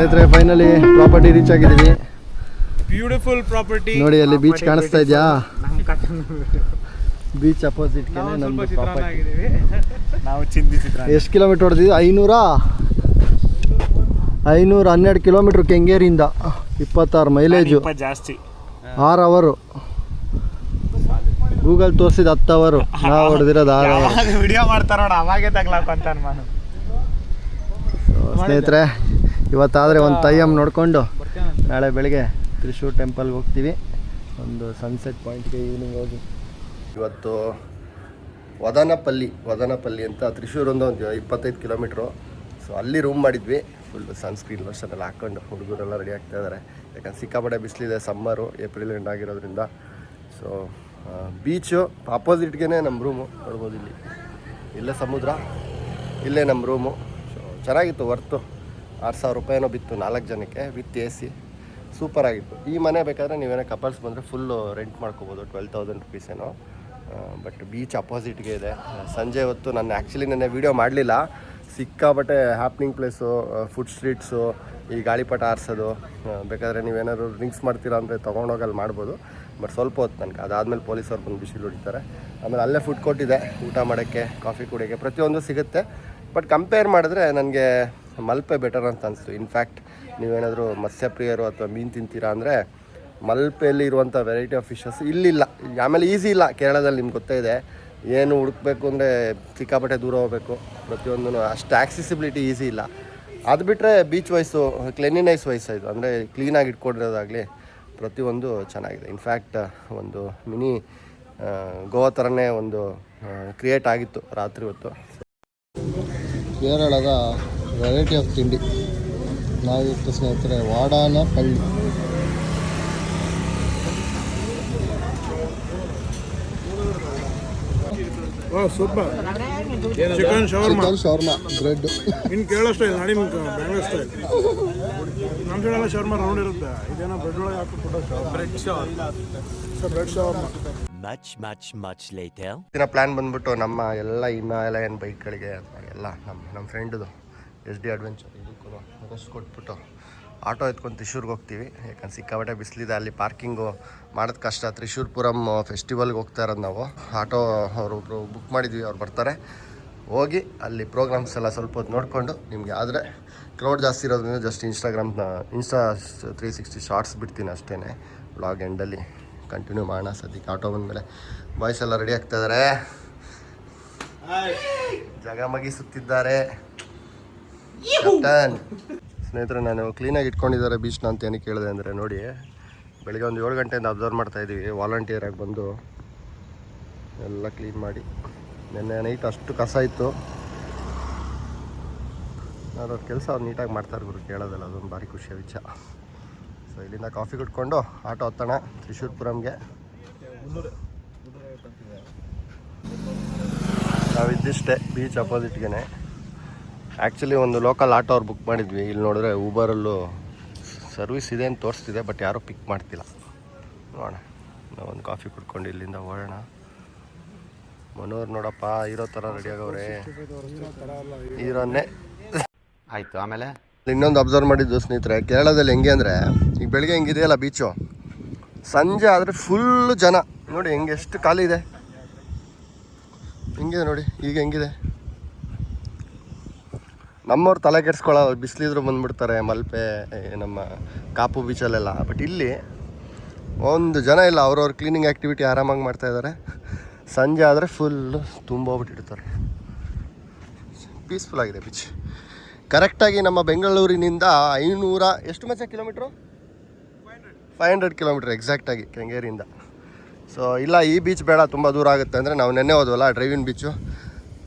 ಸ್ನೇಹಿತರೆ finally property reach ಆಗಿದ್ದೀವಿ. Beautiful property ನೋಡಿ ಅಲ್ಲಿ ಬೀಚ್ ಕಾಣಿಸ್ತಾ ಇದೆಯಾ? ಬೀಚ್ ಅಪೋಸಿಟ್ಗೆ ನಮ್ಮದು ಪ್ರಾಪರ್ಟಿ. ನಾವು ಚಿಂತಿಸಿದ್ರೆ ಎಷ್ಟು ಕಿಲೋಮೀಟ್ರ್ ಹೊಡೆದಿದ್ದು? 512 ಕಿಲೋಮೀಟ್ರ್ ಕೆಂಗೇರಿಯಿಂದ. 26 ಮೈಲೇಜು, ಜಾಸ್ತಿ. 6 ಅವರು. ಗೂಗಲ್ ತೋರಿಸಿದ 10 ಅವರು, ನಾವು ಹೊಡೆದಿರೋದು 6 ಅವರು. ವಿಡಿಯೋ ಮಾಡ್ತಾರೋಣ ಅವಾಗೆ ತಗ್ಲಾಕಂತ ನಾನು. ಸ್ನೇಹಿತರೆ ಇವತ್ತಾದರೆ ಒಂದು ತಯ್ಯಮ್ ನೋಡಿಕೊಂಡು ನಾಳೆ ಬೆಳಗ್ಗೆ ತ್ರಿಶೂರ್ ಟೆಂಪಲ್ಗೆ ಹೋಗ್ತೀವಿ. ಒಂದು ಸನ್ಸೆಟ್ ಪಾಯಿಂಟ್ಗೆ ಈವ್ನಿಂಗ್ ಹೋಗಿ. ಇವತ್ತು ವದನಪಲ್ಲಿ ಅಂತ ತ್ರಿಶೂರಿಂದ ಒಂದು 25 ಕಿಲೋಮೀಟ್ರು. ಸೊ ಅಲ್ಲಿ ರೂಮ್ ಮಾಡಿದ್ವಿ. ಫುಲ್ ಸನ್ಸ್ಕ್ರೀನ್ ಲೋಷನ್ ಎಲ್ಲ ಹಾಕ್ಕೊಂಡು ಹುಡುಗರೆಲ್ಲ ರೆಡಿ ಆಗ್ತಾ ಇದ್ದಾರೆ. ಯಾಕಂದ್ರೆ ಸಿಕ್ಕಾಪಟ್ಟೆ ಬಿಸಿಲಿದೆ, ಸಮ್ಮರು, ಏಪ್ರಿಲ್ ಎಂಡ್ ಆಗಿರೋದ್ರಿಂದ. ಸೊ ಬೀಚು ಅಪೋಸಿಟ್ಗೆ ನಮ್ಮ ರೂಮು ನೋಡ್ಬೋದು. ಇಲ್ಲೇ ಸಮುದ್ರ, ಇಲ್ಲೇ ನಮ್ಮ ರೂಮು. ಸೊ ಚೆನ್ನಾಗಿತ್ತು, ವರ್ತು. 6,000 ರೂಪಾಯಿನೋ ಬಿತ್ತು 4 ಜನಕ್ಕೆ ವಿತ್ AC. ಸೂಪರಾಗಿತ್ತು. ಈ ಮನೆ ಬೇಕಾದರೆ ನೀವೇನೋ ಕಪಲ್ಸ್ ಬಂದರೆ ಫುಲ್ಲು ರೆಂಟ್ ಮಾಡ್ಕೋಬೋದು, 12,000 ರುಪೀಸೇನೋ. ಬಟ್ ಬೀಚ್ ಅಪೋಸಿಟ್ಗೆ ಇದೆ. ಸಂಜೆ ಹೊತ್ತು ನಾನು ಆ್ಯಕ್ಚುಲಿ ನೆನ್ನೆ ವೀಡಿಯೋ ಮಾಡಲಿಲ್ಲ. ಸಿಕ್ಕಾಬಟ್ಟೆ ಹ್ಯಾಪ್ನಿಂಗ್ ಪ್ಲೇಸು, ಫುಡ್ ಸ್ಟ್ರೀಟ್ಸು, ಈ ಗಾಳಿಪಟ ಆರಿಸೋದು. ಬೇಕಾದರೆ ನೀವೇನಾದ್ರು ಡ್ರಿಂಕ್ಸ್ ಮಾಡ್ತೀರಾ ಅಂದರೆ ತೊಗೊಂಡೋಗಿ ಅಲ್ಲಿ ಮಾಡ್ಬೋದು. ಬಟ್ ಸ್ವಲ್ಪ ಹೊತ್ತು ತನಕ, ಅದಾದಮೇಲೆ ಪೊಲೀಸವ್ರು ಬಂದು ಬಿಸಿಲು ಹೊಡಿತಾರೆ. ಆಮೇಲೆ ಅಲ್ಲೇ ಫುಡ್ ಕೋರ್ಟ್ ಇದೆ, ಊಟ ಮಾಡೋಕ್ಕೆ, ಕಾಫಿ ಕುಡಿಯೋಕ್ಕೆ ಪ್ರತಿಯೊಂದು ಸಿಗುತ್ತೆ. ಬಟ್ ಕಂಪೇರ್ ಮಾಡಿದ್ರೆ ನನಗೆ ಮಲ್ಪೆ ಬೆಟರ್ ಅಂತ ಅನಿಸ್ತು. ಇನ್ಫ್ಯಾಕ್ಟ್ ನೀವೇನಾದರೂ ಮತ್ಸ್ಯಪ್ರಿಯರು ಅಥವಾ ಮೀನು ತಿಂತೀರಾ ಅಂದರೆ ಮಲ್ಪೆಯಲ್ಲಿ ಇರುವಂಥ ವೆರೈಟಿ ಆಫ್ ಫಿಶಸ್ ಇಲ್ಲಿಲ್ಲ. ಆಮೇಲೆ ಈಸಿ ಇಲ್ಲ. ಕೇರಳದಲ್ಲಿ ನಿಮ್ಗೆ ಗೊತ್ತೇ ಇದೆ, ಏನು ಹುಡುಕ್ಬೇಕು ಅಂದರೆ ಸಿಕ್ಕಾಪಟ್ಟೆ ದೂರ ಹೋಗಬೇಕು. ಪ್ರತಿಯೊಂದೂ ಅಷ್ಟು ಆಕ್ಸೆಸಿಬಿಲಿಟಿ ಈಸಿ ಇಲ್ಲ. ಅದು ಬಿಟ್ಟರೆ ಬೀಚ್ ವೈಸು, ಕ್ಲೀನಿನೆಸ್ ವೈಸ್ ಇದು ಅಂದರೆ ಕ್ಲೀನಾಗಿ ಇಟ್ಕೊಂಡಿರೋದಾಗಲಿ ಪ್ರತಿಯೊಂದು ಚೆನ್ನಾಗಿದೆ. ಇನ್ಫ್ಯಾಕ್ಟ್ ಒಂದು ಮಿನಿ ಗೋವಾ ಥರನೇ ಒಂದು ಕ್ರಿಯೇಟ್ ಆಗಿತ್ತು ರಾತ್ರಿ ಹೊತ್ತು. ಕೇರಳದ ವೆರೈಟಿ ಆಫ್ ತಿಂಡಿ ನಾವಿತ್ತು ಸ್ನೇಹಿತರೆ. ವಾಡಾನಪಳ್ಳಿ. ಸೂಪರ್. ಚಿಕನ್ ಶವರ್ಮಾ ಬ್ರೆಡ್ ಇನ್ನು ಕೇರಳ ಸ್ಟೈಲ್, ನಾಡಿ ಬೆಂಗಳೂರು ಸ್ಟೈಲ್. ನಮ್ಮ ಸೈಡೆಲ್ಲ ಶವರ್ಮಾ ರೌಂಡ್ ಇರುತ್ತೆ, ಇದೇನೋ ಬ್ರೆಡ್ ಒಳಗೆ ಹಾಕ್ಬಿಟ್ಟು ಬ್ರೆಡ್ ಶವರ್ಮಾ. ದಿನ ಪ್ಲ್ಯಾನ್ ಬಂದ್ಬಿಟ್ಟು ನಮ್ಮ ಎಲ್ಲ ಹಿಮಾಲಯನ್ ಬೈಕ್ಗಳಿಗೆ ಎಲ್ಲ ನಮ್ಮ ಫ್ರೆಂಡ್ದು SD ಅಡ್ವೆಂಚರ್ ಇದಕ್ಕೂ ರೆಸ್ಟ್ ಕೊಟ್ಬಿಟ್ಟು ಆಟೋ ಎತ್ಕೊಂಡು ತ್ರಿಶೂರ್ಗೆ ಹೋಗ್ತೀವಿ. ಯಾಕಂದ್ರೆ ಸಿಕ್ಕಾಪಟ್ಟೆ ಬಿಸಿಲಿದೆ, ಅಲ್ಲಿ ಪಾರ್ಕಿಂಗು ಮಾಡೋದು ಕಷ್ಟ. ತ್ರಿಶೂರ್ಪುರಂ ಫೆಸ್ಟಿವಲ್ಗೆ ಹೋಗ್ತಾ ಇರೋದು ನಾವು. ಆಟೋ ಅವರೊಬ್ಬರು ಬುಕ್ ಮಾಡಿದ್ವಿ, ಅವ್ರು ಬರ್ತಾರೆ. ಹೋಗಿ ಅಲ್ಲಿ ಪ್ರೋಗ್ರಾಮ್ಸ್ ಎಲ್ಲ ಸ್ವಲ್ಪ ಹೊತ್ತು ನೋಡಿಕೊಂಡು ನಿಮಗೆ ಆದರೆ ಕ್ರೌಡ್ ಜಾಸ್ತಿ ಇರೋದ್ರಿಂದ ಜಸ್ಟ್ ಇನ್ಸ್ಟಾ 360 ಶಾರ್ಟ್ಸ್ ಬಿಡ್ತೀನಿ ಅಷ್ಟೇ. ವ್ಲಾಗ್ ಎಂಡಲ್ಲಿ ಕಂಟಿನ್ಯೂ ಮಾಡೋಣ. ಸದ್ಯಕ್ಕೆ ಆಟೋ ಬಂದಮೇಲೆ ಬಾಯ್ಸ್ ಎಲ್ಲ ರೆಡಿ ಆಗ್ತಾ ಇದ್ದಾರೆ, ಜಗಮಗಿ ಸುತ್ತಿದ್ದಾರೆ. ಸ್ನೇಹಿತರೆ ನಾನು ಕ್ಲೀನಾಗಿ ಇಟ್ಕೊಂಡಿದ್ದಾರೆ ಬೀಚ್ನ ಅಂತ ಏನಕ್ಕೆ ಕೇಳಿದೆ ಅಂದರೆ, ನೋಡಿ ಬೆಳಿಗ್ಗೆ ಒಂದು 7 ಗಂಟೆಯಿಂದ ಅಬ್ಸರ್ವ್ ಮಾಡ್ತಾಯಿದ್ದೀವಿ. ವಾಲಂಟಿಯರಾಗಿ ಬಂದು ಎಲ್ಲ ಕ್ಲೀನ್ ಮಾಡಿ. ನೆನ್ನೆ ನೈಟ್ ಅಷ್ಟು ಕಸ ಇತ್ತು. ಅವ್ರ ಕೆಲಸ ಅವ್ರು ನೀಟಾಗಿ ಮಾಡ್ತಾರೆ ಗುರು, ಕೇಳೋದಲ್ಲ, ಅದೊಂದು ಭಾರಿ ಖುಷಿಯ ವಿಚಾರ. ಸೊ ಇಲ್ಲಿಂದ ಕಾಫಿ ಕುಟ್ಕೊಂಡು ಆಟೋ ಹತ್ತೋಣ ತ್ರಿಶೂರ್ಪುರಂಗೆ. ನಾವಿದ್ದಿಷ್ಟೇ ಬೀಚ್ ಅಪೋಸಿಟ್ಗೆ. ಆ್ಯಕ್ಚುಲಿ ಒಂದು ಲೋಕಲ್ ಆಟೋ ಅವ್ರು ಬುಕ್ ಮಾಡಿದ್ವಿ. ಇಲ್ಲಿ ನೋಡಿದ್ರೆ ಊಬರಲ್ಲೂ ಸರ್ವಿಸ್ ಇದೆ ಅಂತ ತೋರಿಸ್ತಿದೆ, ಬಟ್ ಯಾರೂ ಪಿಕ್ ಮಾಡ್ತಿಲ್ಲ. ನೋಡೋಣ, ನಾವೊಂದು ಕಾಫಿ ಕುಡ್ಕೊಂಡು ಇಲ್ಲಿಂದ ಹೋಗೋಣ. ಮನೋರು ನೋಡಪ್ಪ ಹೀರೋ ಥರ ರೆಡಿ ಆಗೋರೆ. ಹೀರೋನ್ನೇ ಆಯಿತು. ಆಮೇಲೆ ಇನ್ನೊಂದು ಅಬ್ಸರ್ವ್ ಮಾಡಿದ್ದು ಸ್ನೇಹಿತರೆ, ಕೇರಳದಲ್ಲಿ ಹೆಂಗೆ ಅಂದರೆ, ಈಗ ಬೆಳಗ್ಗೆ ಹೆಂಗಿದೆಯಲ್ಲ ಬೀಚು, ಸಂಜೆ ಆದರೆ ಫುಲ್ ಜನ. ನೋಡಿ ಹೆಂಗೆ ಎಷ್ಟು ಖಾಲಿ ಇದೆ, ಹಿಂಗಿದೆ ನೋಡಿ ಈಗ ಹೆಂಗಿದೆ. ನಮ್ಮವ್ರು ತಲೆ ಕೆಡಿಸ್ಕೊಳ್ಳೋ, ಬಿಸಿಲಿದ್ರು ಬಂದುಬಿಡ್ತಾರೆ ಮಲ್ಪೆ, ನಮ್ಮ ಕಾಪು ಬೀಚಲ್ಲೆಲ್ಲ. ಬಟ್ ಇಲ್ಲಿ ಒಂದು ಜನ ಇಲ್ಲ, ಅವ್ರವ್ರ ಕ್ಲೀನಿಂಗ್ ಆ್ಯಕ್ಟಿವಿಟಿ ಆರಾಮಾಗಿ ಮಾಡ್ತಾಯಿದ್ದಾರೆ. ಸಂಜೆ ಆದರೆ ಫುಲ್ಲು ತುಂಬೋಗ್ಬಿಟ್ಟಿರ್ತಾರೆ. ಪೀಸ್ಫುಲ್ ಆಗಿದೆ ಬೀಚ್. ಕರೆಕ್ಟಾಗಿ ನಮ್ಮ ಬೆಂಗಳೂರಿನಿಂದ 500 ಎಷ್ಟು ಮಚ್ಚ ಕಿಲೋಮೀಟ್ರು? 500 ಕಿಲೋಮೀಟ್ರ್ ಎಕ್ಸಾಕ್ಟಾಗಿ ಕೆಂಗೇರಿಯಿಂದ. ಸೊ ಇಲ್ಲ ಈ ಬೀಚ್ ಬೇಡ, ತುಂಬ ದೂರ ಆಗುತ್ತೆ ಅಂದರೆ ನಾವು ನೆನ್ನೆ ಹೋದ್ವಲ್ಲ drive in beach,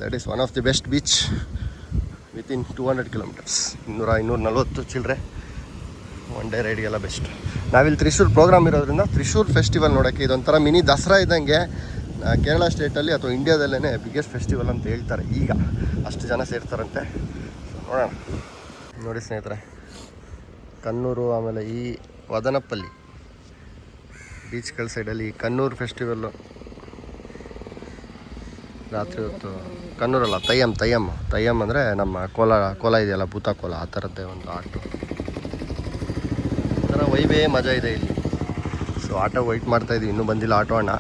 that is one of the best beach within 200 kilometres. 240 ಚಿಲ್ಲರೆ ಒನ್ ಡೇ ರೈಡ್ಗೆಲ್ಲ ಬೆಸ್ಟ್. ನಾವಿಲ್ಲಿ ತ್ರಿಶೂರ್ ಪ್ರೋಗ್ರಾಮ್ ಇರೋದ್ರಿಂದ ತ್ರಿಶೂರ್ ಫೆಸ್ಟಿವಲ್ ನೋಡೋಕ್ಕೆ ಇದೊಂಥರ ಮಿನಿ ದಸರಾ ಇದ್ದಂಗೆ. ಕೇರಳ ಸ್ಟೇಟಲ್ಲಿ ಅಥವಾ ಇಂಡಿಯಾದಲ್ಲೇ ಬಿಗ್ಗೆಸ್ಟ್ ಫೆಸ್ಟಿವಲ್ ಅಂತ ಹೇಳ್ತಾರೆ. ಈಗ ಅಷ್ಟು ಜನ ಸೇರ್ತಾರಂತೆ. ನೋಡೋಣ. ನೋಡಿ ಸ್ನೇಹಿತರೆ, ಕಣ್ಣೂರು ಆಮೇಲೆ ಈ ವದನಪಲ್ಲಿ ಬೀಚ್ಗಳ ಸೈಡಲ್ಲಿ ಕಣ್ಣೂರು ಫೆಸ್ಟಿವಲ್ಲು ರಾತ್ರಿ ಹೊತ್ತು. ಕಣ್ಣೂರಲ್ಲ, ತಯ್ಯಮ್ ಅಂದರೆ ನಮ್ಮ ಕೋಲ ಇದೆಯಲ್ಲ, ಭೂತ ಕೋಲ, ಆ ಥರದ್ದೇ ಒಂದು ಆರ್ಟು. ಒಂಥರ ವೈಬೇ ಮಜಾ ಇದೆ ಇಲ್ಲಿ. ಸೊ ಆಟೋ ವೆಯ್ಟ್ ಮಾಡ್ತಾಯಿದ್ವಿ, ಇನ್ನೂ ಬಂದಿಲ್ಲ ಆಟೋ ಅಣ್ಣ.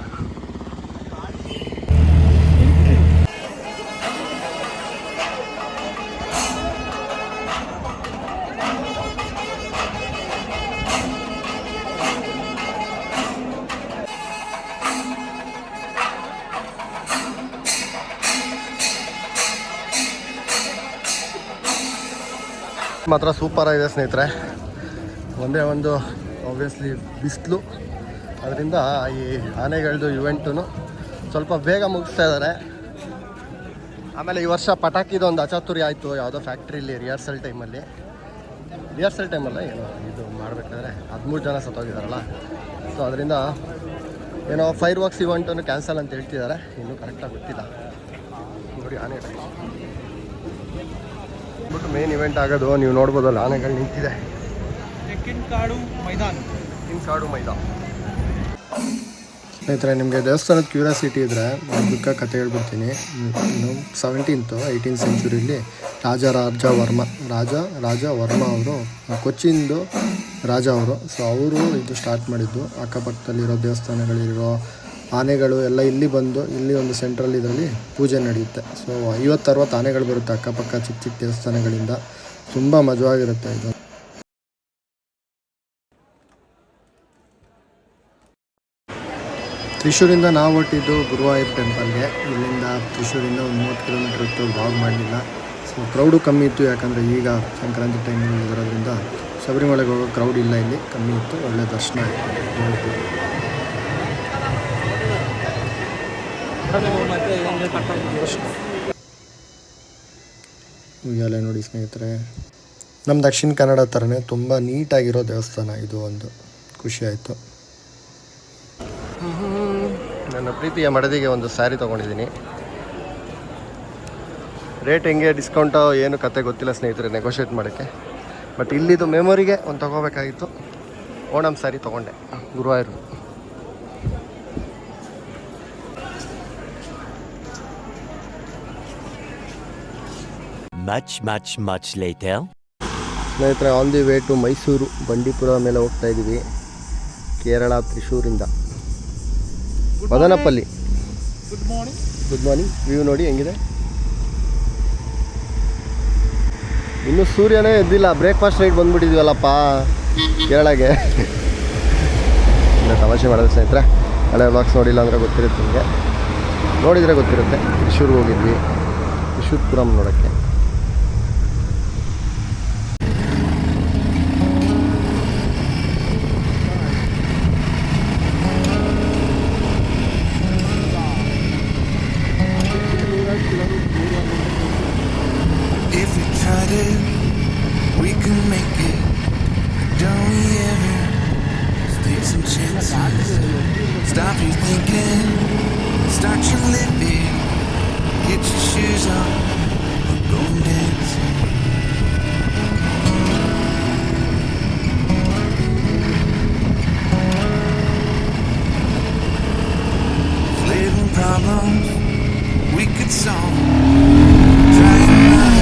ಮಾತ್ರ ಸೂಪರ್ ಆಗಿದೆ ಸ್ನೇಹಿತರೆ. ಒಂದೇ ಒಂದು ಆಬ್ವಿಯಸ್ಲಿ ಬಿಸಿಲು, ಅದರಿಂದ ಈ ಆನೆಗಳದ್ದು ಇವೆಂಟು ಸ್ವಲ್ಪ ಬೇಗ ಮುಗಿಸ್ತಾ ಇದ್ದಾರೆ. ಆಮೇಲೆ ಈ ವರ್ಷ ಪಟಾಕಿದು ಒಂದು ಅಚಾತುರಿ ಆಯಿತು, ಯಾವುದೋ ಫ್ಯಾಕ್ಟ್ರಿಲಿ ರಿಹರ್ಸಲ್ ಟೈಮಲ್ಲ ಏನೋ ಇದು ಮಾಡಬೇಕಾದ್ರೆ 13 ಜನ ಸತ್ತೋಗಿದ್ದಾರಲ್ಲ. ಸೊ ಅದರಿಂದ ಏನೋ ಫೈರ್ ವರ್ಕ್ಸ್ ಇವೆಂಟನ್ನು ಕ್ಯಾನ್ಸಲ್ ಅಂತ ಹೇಳ್ತಿದ್ದಾರೆ, ಇನ್ನೂ ಕರೆಕ್ಟಾಗಿ ಗೊತ್ತಿಲ್ಲ. ನೋಡಿ ಆನೆ ಬಿಟ್ಟು ಮೇನ್ ಇವೆಂಟ್ ಆಗೋದು ನೀವು ನೋಡ್ಬೋದಲ್ಲ, ಆನೆಗಳು ನಿಂತಿದೆ. ತೆಕ್ಕಿನಕಾಡು ಮೈದಾನ. ಸ್ನೇಹಿತರೆ, ನಿಮಗೆ ದೇವಸ್ಥಾನದ ಕ್ಯೂರಿಯಾಸಿಟಿ ಇದ್ದರೆ ಅದಕ್ಕೆ ಕತೆ ಹೇಳ್ಬಿಡ್ತೀನಿ. 18th ಸೆಂಚುರಿಲಿ ರಾಜ ವರ್ಮ ಅವರು ಕೊಚ್ಚಿಂದು ರಾಜ ಅವರು. ಸೊ ಅವರು ಇದು ಸ್ಟಾರ್ಟ್ ಮಾಡಿದ್ದು. ಅಕ್ಕಪಕ್ಕದಲ್ಲಿರೋ ದೇವಸ್ಥಾನಗಳಿರೋ ಆನೆಗಳು ಎಲ್ಲ ಇಲ್ಲಿ ಬಂದು ಇಲ್ಲಿ ಒಂದು ಸೆಂಟ್ರಲ್ ಇದರಲ್ಲಿ ಪೂಜೆ ನಡೆಯುತ್ತೆ. ಸೊ 50-60 ಆನೆಗಳು ಬರುತ್ತೆ ಅಕ್ಕಪಕ್ಕ ಚಿಕ್ಕ ಚಿಕ್ಕ ದೇವಸ್ಥಾನಗಳಿಂದ. ತುಂಬ ಮಜವಾಗಿರುತ್ತೆ ಇದು. ತ್ರಿಶೂರಿಂದ ನಾವು ಹೊಟ್ಟಿದ್ದು ಗುರುವಾಯೂರ್ ಟೆಂಪಲ್ಗೆ. ಇಲ್ಲಿಂದ ತ್ರಿಶೂರಿಂದ ಒಂದು 30 ಕಿಲೋಮೀಟ್ರ್ ಇತ್ತು. ವಾಕ್ ಮಾಡಲಿಲ್ಲ. ಸೊ ಕ್ರೌಡು ಕಮ್ಮಿ ಇತ್ತು, ಯಾಕಂದರೆ ಈಗ ಸಂಕ್ರಾಂತಿ ಟೈಮಲ್ಲಿ ಇರೋದ್ರಿಂದ ಶಬರಿಮಲೆಗೆ ಹೋಗೋ ಕ್ರೌಡ್ ಇಲ್ಲ, ಇಲ್ಲಿ ಕಮ್ಮಿ ಇತ್ತು. ಒಳ್ಳೆ ದರ್ಶನ ಆಯಿತು. ಉಯ್ಯಾಲೆ ನೋಡಿ ಸ್ನೇಹಿತರೆ, ನಮ್ಮ ದಕ್ಷಿಣ ಕನ್ನಡ ಥರನೇ ತುಂಬ ನೀಟಾಗಿರೋ ದೇವಸ್ಥಾನ ಇದು. ಒಂದು ಖುಷಿ ಆಯಿತು. ನನ್ನ ಪ್ರೀತಿಯ ಮಡದಿಗೆ ಒಂದು ಸ್ಯಾರಿ ತೊಗೊಂಡಿದ್ದೀನಿ. ರೇಟ್ ಹೆಂಗೆ, ಡಿಸ್ಕೌಂಟು ಏನು ಕತೆ ಗೊತ್ತಿಲ್ಲ ಸ್ನೇಹಿತರೆ, ನೆಗೋಷಿಯೇಟ್ ಮಾಡೋಕ್ಕೆ. ಬಟ್ ಇಲ್ಲಿದು ಮೆಮೊರಿಗೆ ಒಂದು ತೊಗೋಬೇಕಾಗಿತ್ತು. ಓಣಂ ಸ್ಯಾರಿ ತೊಗೊಂಡೆ ಗುರುವಾಯೂರು. Much later. ಸ್ನೇಹಿತರೆ, on the way to Mysore Bandipur ಮೇಲೆ ಹೋಗ್ತಾ ಇದ್ದೀವಿ. ಕೇರಳ ತ್ರಿಶೂರಿಂದ ಮದನಪಲ್ಲಿ. Good morning. ವ್ಯೂ ನೋಡಿ ಹೆಂಗಿದೆ. ಇನ್ನೂ ಸೂರ್ಯನೇ ಎದ್ದಿಲ್ಲ. Breakfast right ಬಂದ್ಬಿಟ್ಟಿದ್ವಲ್ಲಪ್ಪ ಕೇರಳಗೆ. ಇಲ್ಲ ತಮಾಷೆ ಮಾಡೋದು ಸ್ನೇಹಿತರೆ. ಹಳೆ ವ್ಲಾಗ್ಸ್ ನೋಡಿಲ್ಲ ಅಂದರೆ ಗೊತ್ತಿರುತ್ತೆ ನಿಮಗೆ, ನೋಡಿದರೆ ಗೊತ್ತಿರುತ್ತೆ. ತ್ರಿಶೂರ್ಗೆ ಹೋಗಿದ್ವಿ, ತ್ರಿಶೂರ್ಪುರಂ ನೋಡೋಕ್ಕೆ. If we tried it, we can make it. Don't we ever take some chances? Stop your thinking, start your living. Get your shoes on, we're going dancing. Little problems we could solve. Try another.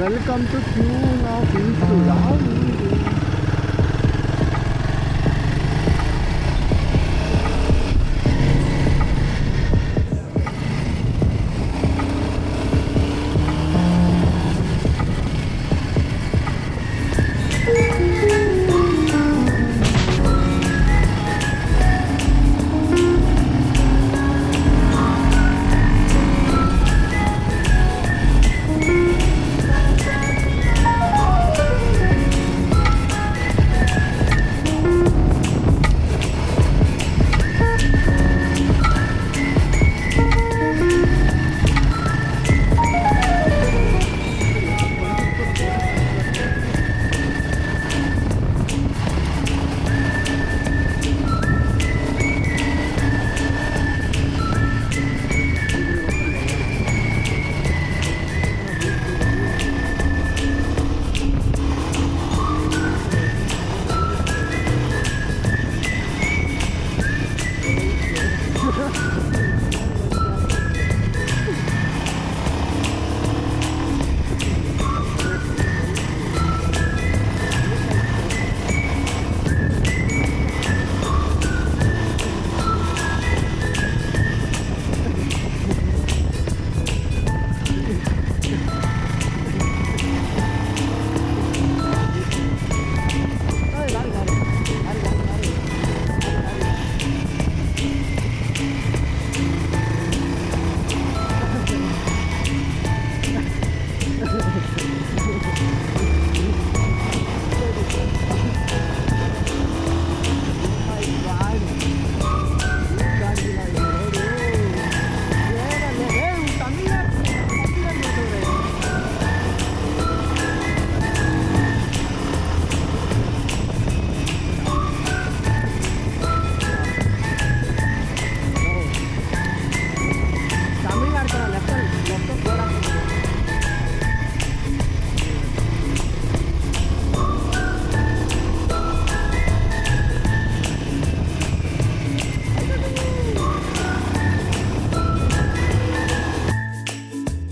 Welcome to ಕ್ಯೂನ್ of into ಯಾವ